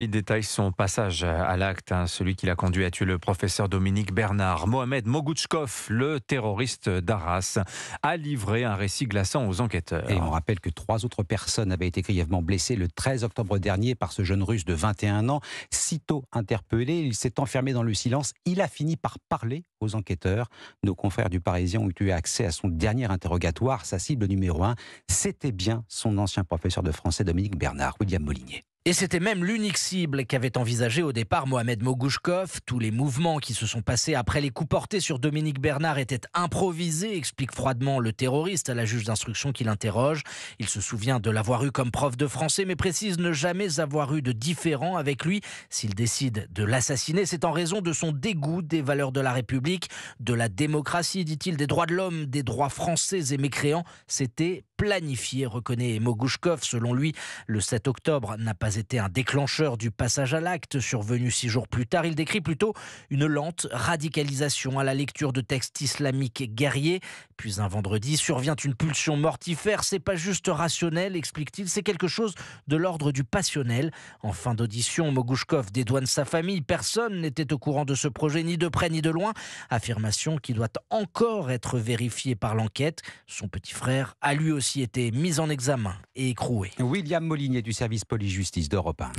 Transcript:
Il détaille son passage à l'acte, celui qui l'a conduit à tuer le professeur Dominique Bernard. Mohamed Mogouchkov, le terroriste d'Arras, a livré un récit glaçant aux Et on enquêteurs. rappelle que 3 autres personnes avaient été grièvement blessées le 13 octobre dernier par ce jeune russe de 21 ans. Sitôt interpellé, il s'est enfermé dans le silence. Il a fini par parler aux enquêteurs. Nos confrères du Parisien ont eu accès à son dernier interrogatoire. Sa cible numéro 1, c'était bien son ancien professeur de français Dominique Bernard, William Molinier. Et c'était même l'unique cible qu'avait envisagé au départ Mohamed Mogouchkov. Tous les mouvements qui se sont passés après les coups portés sur Dominique Bernard étaient improvisés, explique froidement le terroriste à la juge d'instruction qui l'interroge. Il se souvient de l'avoir eu comme prof de français, mais précise ne jamais avoir eu de différend avec lui. S'il décide de l'assassiner, c'est en raison de son dégoût des valeurs de la République, de la démocratie, dit-il, des droits de l'homme, des droits français et mécréants. C'était planifié, reconnaît Mogouchkov. Selon lui, le 7 octobre n'a pas été un déclencheur du passage à l'acte survenu 6 jours plus tard. Il décrit plutôt une lente radicalisation à la lecture de textes islamiques guerriers. Puis un vendredi survient une pulsion mortifère. C'est pas juste rationnel, explique-t-il, c'est quelque chose de l'ordre du passionnel. En fin d'audition, Mogouchkov dédouane sa famille. Personne n'était au courant de ce projet, ni de près ni de loin. Affirmation qui doit encore être vérifiée par l'enquête. Son petit frère a lui aussi été mis en examen et écroué. William Molinier du service police-justice d'Europe 1.